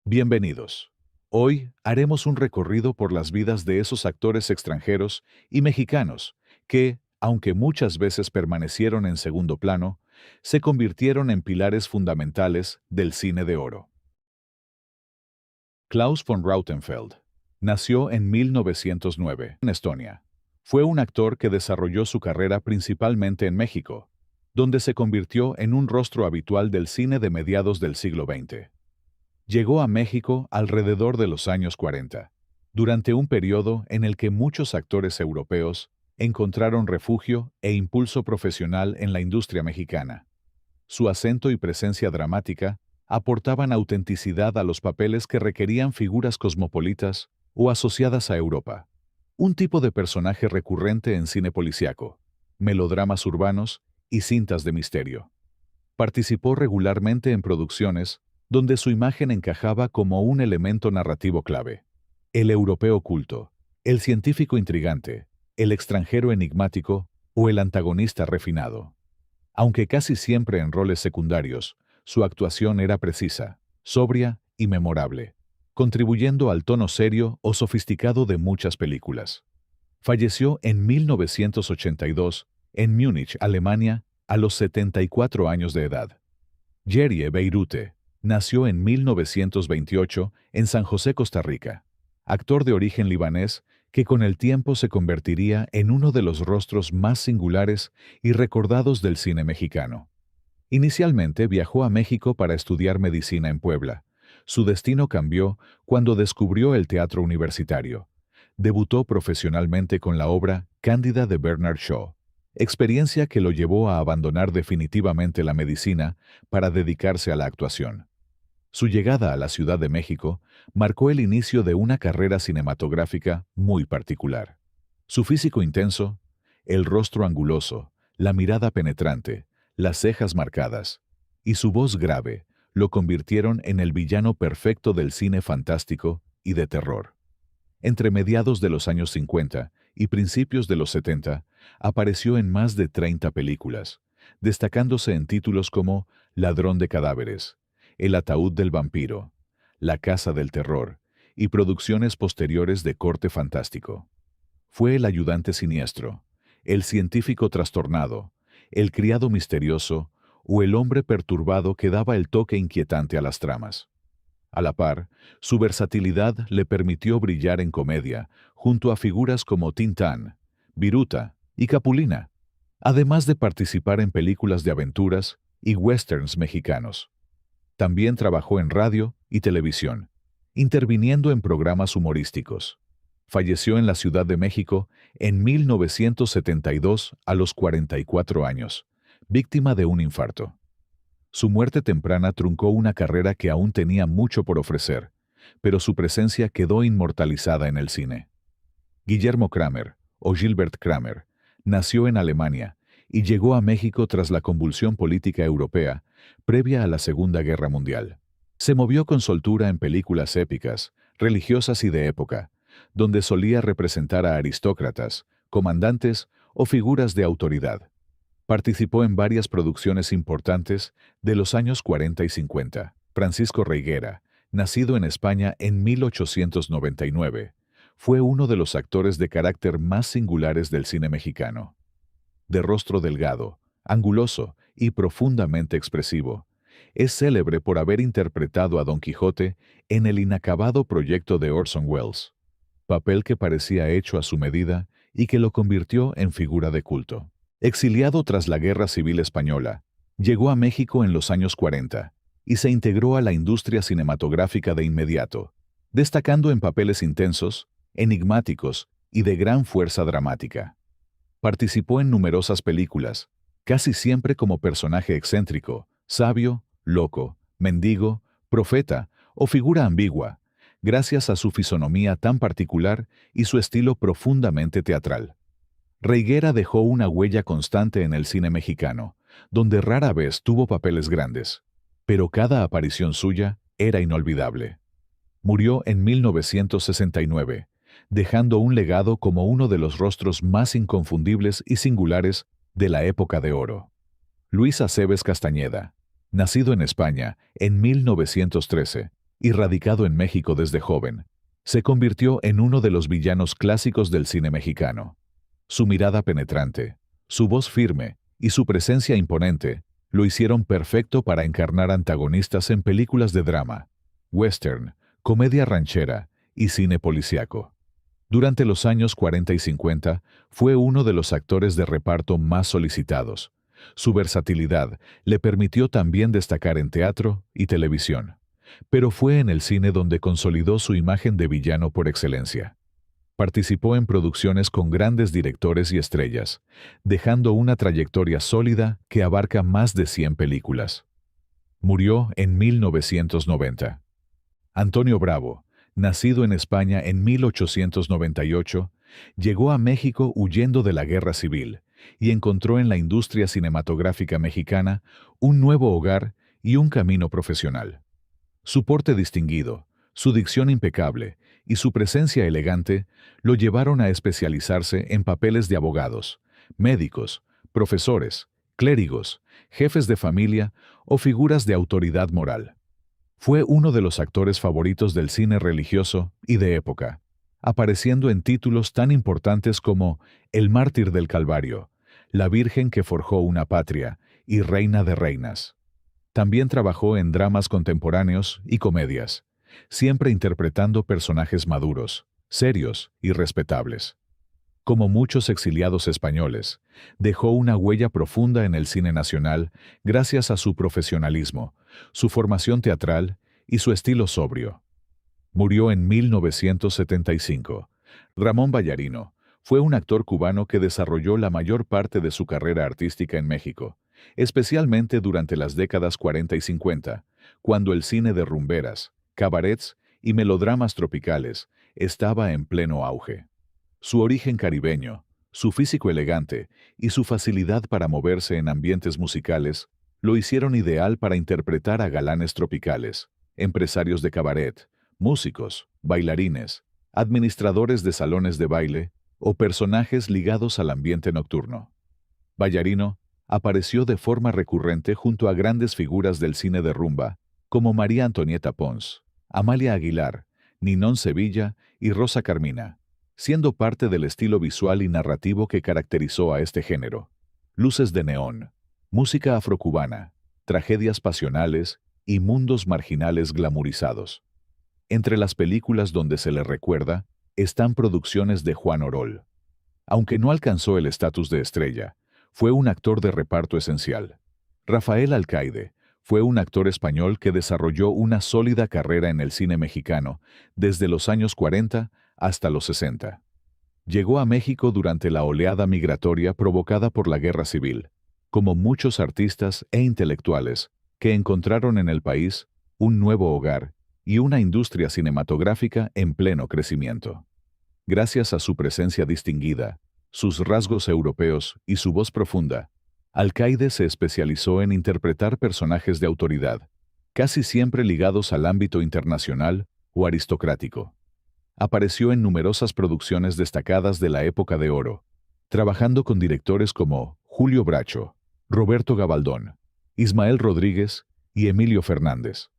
Bienvenidos. Hoy haremos un recorrido por las vidas de esos actores extranjeros y mexicanos que, aunque muchas veces permanecieron en segundo plano, se convirtieron en pilares fundamentales del cine de oro. Klaus von Rautenfeld nació en 1909 en Estonia. Fue un actor que desarrolló su carrera principalmente en México, donde se convirtió en un rostro habitual del cine de mediados del siglo XX. Llegó a México alrededor de los años 40, durante un periodo en el que muchos actores europeos encontraron refugio e impulso profesional en la industria mexicana. Su acento y presencia dramática aportaban autenticidad a los papeles que requerían figuras cosmopolitas o asociadas a Europa. Un tipo de personaje recurrente en cine policíaco, melodramas urbanos y cintas de misterio. Participó regularmente en producciones donde su imagen encajaba como un elemento narrativo clave. El europeo culto, el científico intrigante, el extranjero enigmático o el antagonista refinado. Aunque casi siempre en roles secundarios, su actuación era precisa, sobria y memorable, contribuyendo al tono serio o sofisticado de muchas películas. Falleció en 1982 en Múnich, Alemania, a los 74 años de edad. Jerry Beirute nació en 1928 en San José, Costa Rica, actor de origen libanés que con el tiempo se convertiría en uno de los rostros más singulares y recordados del cine mexicano. Inicialmente viajó a México para estudiar medicina en Puebla. Su destino cambió cuando descubrió el teatro universitario. Debutó profesionalmente con la obra Cándida de Bernard Shaw, experiencia que lo llevó a abandonar definitivamente la medicina para dedicarse a la actuación. Su llegada a la Ciudad de México marcó el inicio de una carrera cinematográfica muy particular. Su físico intenso, el rostro anguloso, la mirada penetrante, las cejas marcadas y su voz grave lo convirtieron en el villano perfecto del cine fantástico y de terror. Entre mediados de los años 50 y principios de los 70, apareció en más de 30 películas, destacándose en títulos como Ladrón de cadáveres, El ataúd del vampiro, La casa del terror y producciones posteriores de corte fantástico. Fue el ayudante siniestro, el científico trastornado, el criado misterioso o el hombre perturbado que daba el toque inquietante a las tramas. A la par, su versatilidad le permitió brillar en comedia junto a figuras como Tintán, Viruta y Capulina, además de participar en películas de aventuras y westerns mexicanos. También trabajó en radio y televisión, interviniendo en programas humorísticos. Falleció en la Ciudad de México en 1972 a los 44 años, víctima de un infarto. Su muerte temprana truncó una carrera que aún tenía mucho por ofrecer, pero su presencia quedó inmortalizada en el cine. Guillermo Kramer, o Gilbert Kramer, nació en Alemania y llegó a México tras la convulsión política europea previa a la Segunda Guerra Mundial. Se movió con soltura en películas épicas, religiosas y de época, donde solía representar a aristócratas, comandantes o figuras de autoridad. Participó en varias producciones importantes de los años 40 y 50. Francisco Reiguera, nacido en España en 1899, fue uno de los actores de carácter más singulares del cine mexicano. De rostro delgado, anguloso y profundamente expresivo, es célebre por haber interpretado a Don Quijote en el inacabado proyecto de Orson Welles, papel que parecía hecho a su medida y que lo convirtió en figura de culto. Exiliado tras la Guerra Civil Española, llegó a México en los años 40 y se integró a la industria cinematográfica de inmediato, destacando en papeles intensos, enigmáticos y de gran fuerza dramática. Participó en numerosas películas, casi siempre como personaje excéntrico, sabio, loco, mendigo, profeta o figura ambigua, gracias a su fisonomía tan particular y su estilo profundamente teatral. Reiguera dejó una huella constante en el cine mexicano, donde rara vez tuvo papeles grandes, pero cada aparición suya era inolvidable. Murió en 1969, dejando un legado como uno de los rostros más inconfundibles y singulares de la época de oro. Luis Acebes Castañeda, nacido en España en 1913, y radicado en México desde joven, se convirtió en uno de los villanos clásicos del cine mexicano. Su mirada penetrante, su voz firme y su presencia imponente lo hicieron perfecto para encarnar antagonistas en películas de drama, western, comedia ranchera y cine policíaco. Durante los años 40 y 50 fue uno de los actores de reparto más solicitados. Su versatilidad le permitió también destacar en teatro y televisión, pero fue en el cine donde consolidó su imagen de villano por excelencia. Participó en producciones con grandes directores y estrellas, dejando una trayectoria sólida que abarca más de 100 películas. Murió en 1990. Antonio Bravo, nacido en España en 1898, llegó a México huyendo de la Guerra Civil y encontró en la industria cinematográfica mexicana un nuevo hogar y un camino profesional. Su porte distinguido, su dicción impecable y su presencia elegante lo llevaron a especializarse en papeles de abogados, médicos, profesores, clérigos, jefes de familia o figuras de autoridad moral. Fue uno de los actores favoritos del cine religioso y de época, apareciendo en títulos tan importantes como El mártir del Calvario, La Virgen que forjó una patria y Reina de reinas. También trabajó en dramas contemporáneos y comedias, siempre interpretando personajes maduros, serios y respetables. Como muchos exiliados españoles, dejó una huella profunda en el cine nacional gracias a su profesionalismo, su formación teatral y su estilo sobrio. Murió en 1975. Ramón Vallarino fue un actor cubano que desarrolló la mayor parte de su carrera artística en México, especialmente durante las décadas 40 y 50, cuando el cine de rumberas, cabarets y melodramas tropicales estaba en pleno auge. Su origen caribeño, su físico elegante y su facilidad para moverse en ambientes musicales lo hicieron ideal para interpretar a galanes tropicales, empresarios de cabaret, músicos, bailarines, administradores de salones de baile o personajes ligados al ambiente nocturno. Vallarino apareció de forma recurrente junto a grandes figuras del cine de rumba como María Antonieta Pons, Amalia Aguilar, Ninón Sevilla y Rosa Carmina, siendo parte del estilo visual y narrativo que caracterizó a este género. Luces de neón, música afrocubana, tragedias pasionales y mundos marginales glamurizados. Entre las películas donde se le recuerda están producciones de Juan Orol. Aunque no alcanzó el estatus de estrella, fue un actor de reparto esencial. Rafael Alcaide fue un actor español que desarrolló una sólida carrera en el cine mexicano desde los años 40 hasta los 60. Llegó a México durante la oleada migratoria provocada por la Guerra Civil, como muchos artistas e intelectuales que encontraron en el país un nuevo hogar y una industria cinematográfica en pleno crecimiento. Gracias a su presencia distinguida, sus rasgos europeos y su voz profunda, Alcaide se especializó en interpretar personajes de autoridad, casi siempre ligados al ámbito internacional o aristocrático. Apareció en numerosas producciones destacadas de la época de oro, trabajando con directores como Julio Bracho, Roberto Gabaldón, Ismael Rodríguez y Emilio Fernández.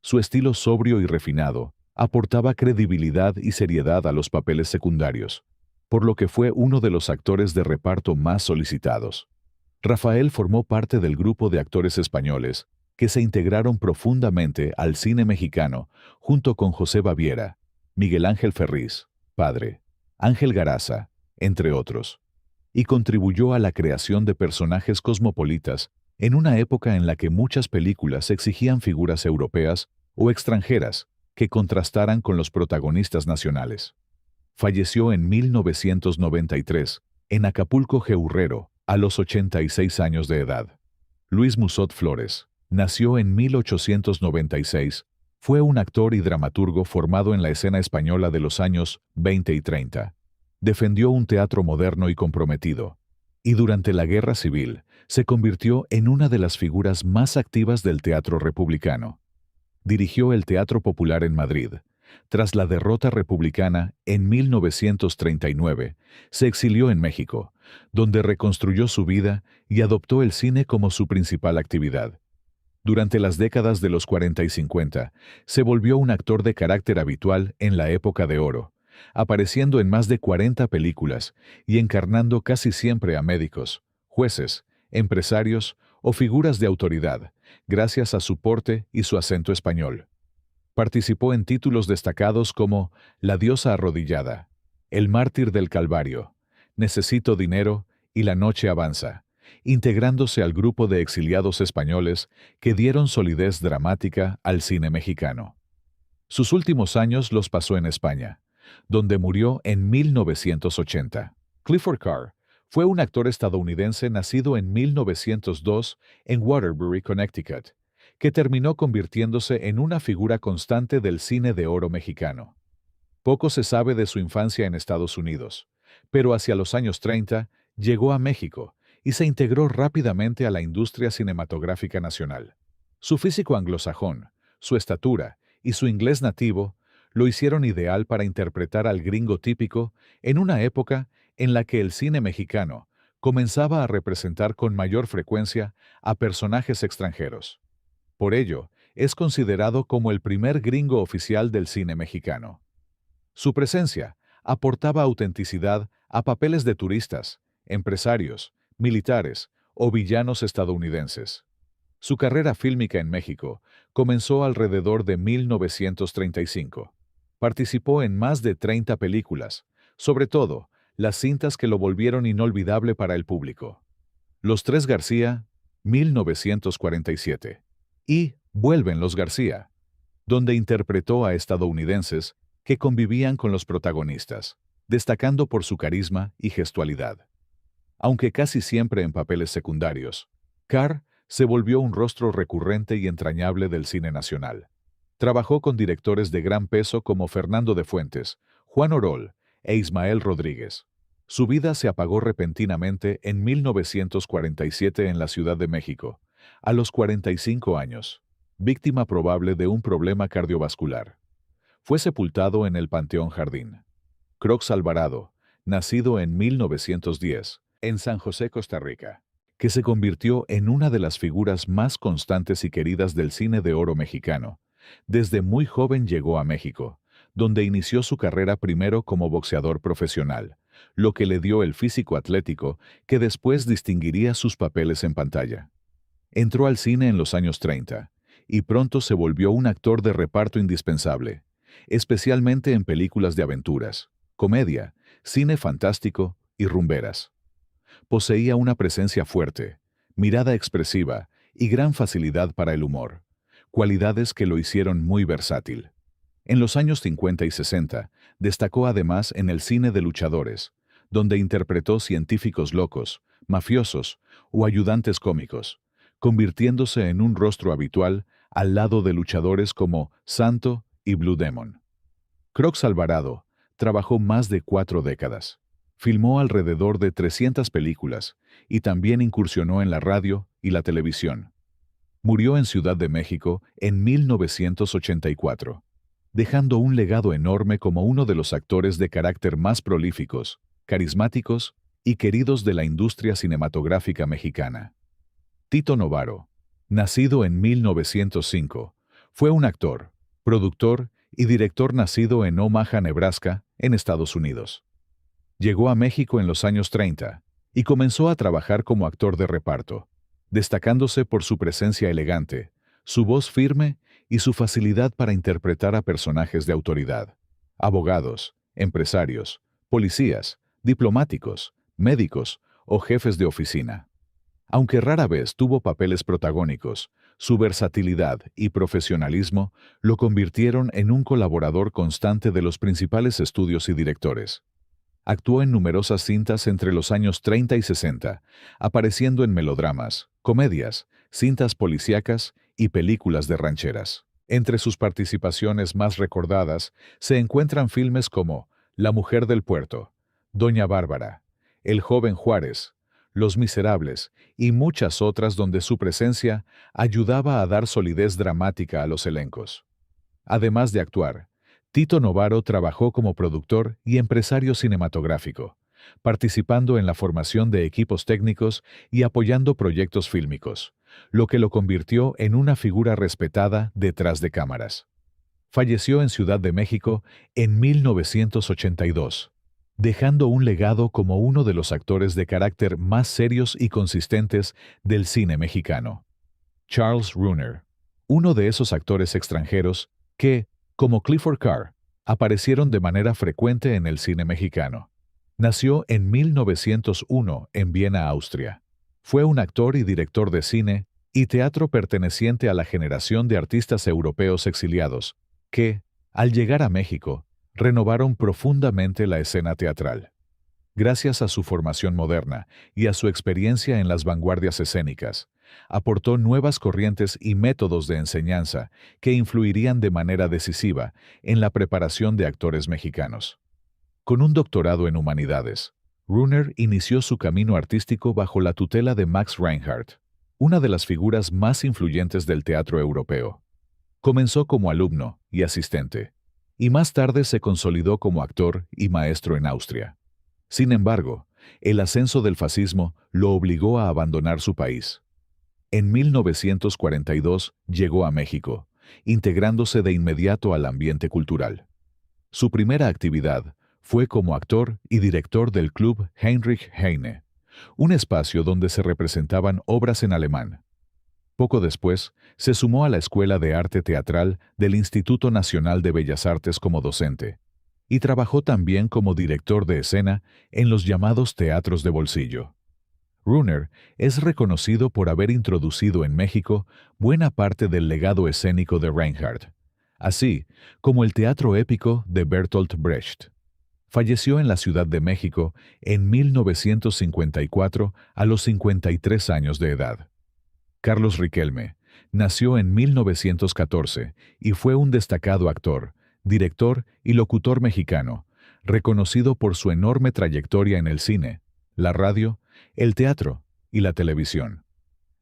Su estilo sobrio y refinado aportaba credibilidad y seriedad a los papeles secundarios, por lo que fue uno de los actores de reparto más solicitados. Rafael formó parte del grupo de actores españoles que se integraron profundamente al cine mexicano junto con José Baviera, Miguel Ángel Ferriz, padre, Ángel Garaza, entre otros, y contribuyó a la creación de personajes cosmopolitas en una época en la que muchas películas exigían figuras europeas o extranjeras que contrastaran con los protagonistas nacionales. Falleció en 1993, en Acapulco, Guerrero, a los 86 años de edad. Luis Musot Flores nació en 1896. Fue un actor y dramaturgo formado en la escena española de los años 20 y 30. Defendió un teatro moderno y comprometido, y durante la Guerra Civil se convirtió en una de las figuras más activas del teatro republicano. Dirigió el Teatro Popular en Madrid. Tras la derrota republicana en 1939, se exilió en México, donde reconstruyó su vida y adoptó el cine como su principal actividad. Durante las décadas de los 40 y 50, se volvió un actor de carácter habitual en la época de oro, apareciendo en más de 40 películas y encarnando casi siempre a médicos, jueces, empresarios o figuras de autoridad, gracias a su porte y su acento español. Participó en títulos destacados como La diosa arrodillada, El mártir del Calvario, Necesito dinero y La noche avanza, integrándose al grupo de exiliados españoles que dieron solidez dramática al cine mexicano. Sus últimos años los pasó en España, donde murió en 1980. Clifford Carr fue un actor estadounidense nacido en 1902 en Waterbury, Connecticut, que terminó convirtiéndose en una figura constante del cine de oro mexicano. Poco se sabe de su infancia en Estados Unidos, pero hacia los años 30 llegó a México y se integró rápidamente a la industria cinematográfica nacional. Su físico anglosajón, su estatura y su inglés nativo lo hicieron ideal para interpretar al gringo típico en una época en la que el cine mexicano comenzaba a representar con mayor frecuencia a personajes extranjeros. Por ello, es considerado como el primer gringo oficial del cine mexicano. Su presencia aportaba autenticidad a papeles de turistas, empresarios, militares o villanos estadounidenses. Su carrera fílmica en México comenzó alrededor de 1935. Participó en más de 30 películas, sobre todo las cintas que lo volvieron inolvidable para el público. Los Tres García, 1947, y Vuelven los García, donde interpretó a estadounidenses que convivían con los protagonistas, destacando por su carisma y gestualidad. Aunque casi siempre en papeles secundarios, Carr se volvió un rostro recurrente y entrañable del cine nacional. Trabajó con directores de gran peso como Fernando de Fuentes, Juan Orol e Ismael Rodríguez. Su vida se apagó repentinamente en 1947 en la Ciudad de México, a los 45 años, víctima probable de un problema cardiovascular. Fue sepultado en el Panteón Jardín. Crox Alvarado, nacido en 1910, en San José, Costa Rica, que se convirtió en una de las figuras más constantes y queridas del cine de oro mexicano. Desde muy joven llegó a México, donde inició su carrera primero como boxeador profesional, lo que le dio el físico atlético que después distinguiría sus papeles en pantalla. Entró al cine en los años 30 y pronto se volvió un actor de reparto indispensable, especialmente en películas de aventuras, comedia, cine fantástico y rumberas. Poseía una presencia fuerte, mirada expresiva y gran facilidad para el humor, cualidades que lo hicieron muy versátil. En los años 50 y 60, destacó además en el cine de luchadores, donde interpretó científicos locos, mafiosos o ayudantes cómicos, convirtiéndose en un rostro habitual al lado de luchadores como Santo y Blue Demon. Crox Alvarado trabajó más de 4 décadas. Filmó alrededor de 300 películas y también incursionó en la radio y la televisión. Murió en Ciudad de México en 1984, dejando un legado enorme como uno de los actores de carácter más prolíficos, carismáticos y queridos de la industria cinematográfica mexicana. Tito Novaro, nacido en 1905, fue un actor, productor y director nacido en Omaha, Nebraska, en Estados Unidos. Llegó a México en los años 30 y comenzó a trabajar como actor de reparto, destacándose por su presencia elegante, su voz firme y su facilidad para interpretar a personajes de autoridad, abogados, empresarios, policías, diplomáticos, médicos o jefes de oficina. Aunque rara vez tuvo papeles protagónicos, su versatilidad y profesionalismo lo convirtieron en un colaborador constante de los principales estudios y directores. Actuó en numerosas cintas entre los años 30 y 60, apareciendo en melodramas, comedias, cintas policíacas y películas de rancheras. Entre sus participaciones más recordadas se encuentran filmes como La mujer del puerto, Doña Bárbara, El joven Juárez, Los Miserables y muchas otras donde su presencia ayudaba a dar solidez dramática a los elencos. Además de actuar, Tito Novaro trabajó como productor y empresario cinematográfico, participando en la formación de equipos técnicos y apoyando proyectos fílmicos, lo que lo convirtió en una figura respetada detrás de cámaras. Falleció en Ciudad de México en 1982, dejando un legado como uno de los actores de carácter más serios y consistentes del cine mexicano. Charles Brunner, uno de esos actores extranjeros que, como Clifford Carr, aparecieron de manera frecuente en el cine mexicano. Nació en 1901 en Viena, Austria. Fue un actor y director de cine y teatro perteneciente a la generación de artistas europeos exiliados, que, al llegar a México, renovaron profundamente la escena teatral. Gracias a su formación moderna y a su experiencia en las vanguardias escénicas, aportó nuevas corrientes y métodos de enseñanza que influirían de manera decisiva en la preparación de actores mexicanos. Con un doctorado en humanidades, Brunner inició su camino artístico bajo la tutela de Max Reinhardt, una de las figuras más influyentes del teatro europeo. Comenzó como alumno y asistente, y más tarde se consolidó como actor y maestro en Austria. Sin embargo, el ascenso del fascismo lo obligó a abandonar su país. En 1942 llegó a México, integrándose de inmediato al ambiente cultural. Su primera actividad fue como actor y director del Club Heinrich Heine, un espacio donde se representaban obras en alemán. Poco después, se sumó a la Escuela de Arte Teatral del Instituto Nacional de Bellas Artes como docente, y trabajó también como director de escena en los llamados teatros de bolsillo. Brunner es reconocido por haber introducido en México buena parte del legado escénico de Reinhardt, así como el teatro épico de Bertolt Brecht. Falleció en la Ciudad de México en 1954 a los 53 años de edad. Carlos Riquelme nació en 1914 y fue un destacado actor, director y locutor mexicano, reconocido por su enorme trayectoria en el cine, la radio, el teatro y la televisión.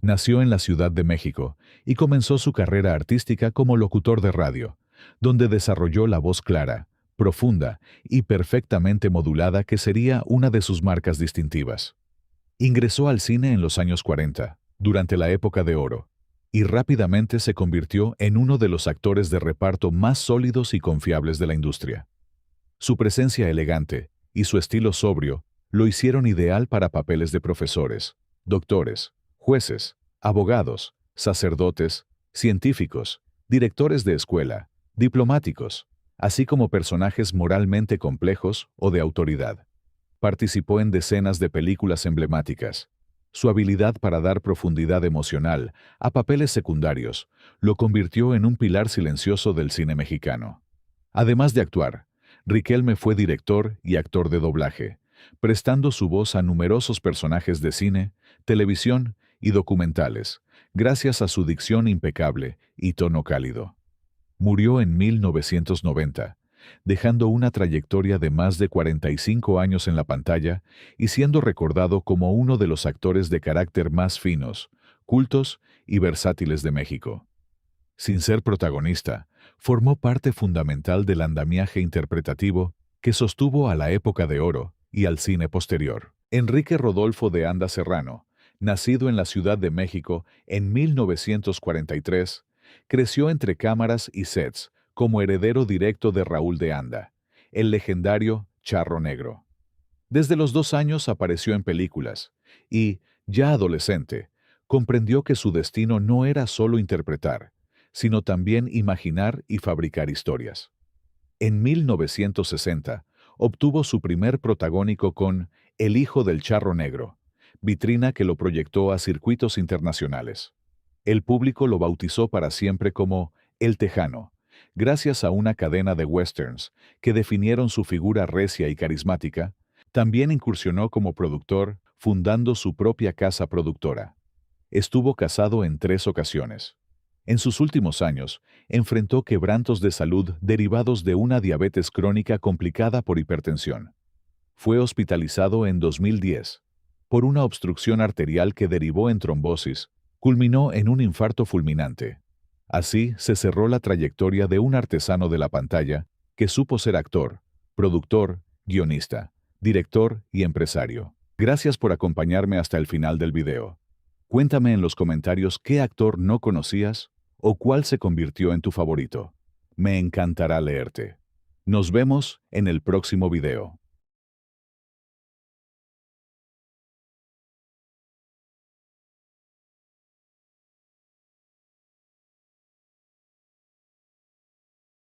Nació en la Ciudad de México y comenzó su carrera artística como locutor de radio, donde desarrolló la voz clara, profunda y perfectamente modulada que sería una de sus marcas distintivas. Ingresó al cine en los años 40, durante la época de oro, y rápidamente se convirtió en uno de los actores de reparto más sólidos y confiables de la industria. Su presencia elegante y su estilo sobrio lo hicieron ideal para papeles de profesores, doctores, jueces, abogados, sacerdotes, científicos, directores de escuela, diplomáticos, así como personajes moralmente complejos o de autoridad. Participó en decenas de películas emblemáticas. Su habilidad para dar profundidad emocional a papeles secundarios lo convirtió en un pilar silencioso del cine mexicano. Además de actuar, Riquelme fue director y actor de doblaje, prestando su voz a numerosos personajes de cine, televisión y documentales, gracias a su dicción impecable y tono cálido. Murió en 1990, dejando una trayectoria de más de 45 años en la pantalla y siendo recordado como uno de los actores de carácter más finos, cultos y versátiles de México. Sin ser protagonista, formó parte fundamental del andamiaje interpretativo que sostuvo a la época de oro y al cine posterior. Enrique Rodolfo de Anda Serrano, nacido en la Ciudad de México en 1943, creció entre cámaras y sets como heredero directo de Raúl de Anda, el legendario Charro Negro. Desde los 2 años apareció en películas y, ya adolescente, comprendió que su destino no era solo interpretar, sino también imaginar y fabricar historias. En 1960, obtuvo su primer protagónico con El hijo del Charro Negro, vitrina que lo proyectó a circuitos internacionales. El público lo bautizó para siempre como El Tejano, gracias a una cadena de westerns que definieron su figura recia y carismática. También incursionó como productor, fundando su propia casa productora. Estuvo casado en 3 ocasiones. En sus últimos años, enfrentó quebrantos de salud derivados de una diabetes crónica complicada por hipertensión. Fue hospitalizado en 2010 por una obstrucción arterial que derivó en trombosis, culminó en un infarto fulminante. Así se cerró la trayectoria de un artesano de la pantalla que supo ser actor, productor, guionista, director y empresario. Gracias por acompañarme hasta el final del video. Cuéntame en los comentarios qué actor no conocías o cuál se convirtió en tu favorito. Me encantará leerte. Nos vemos en el próximo video.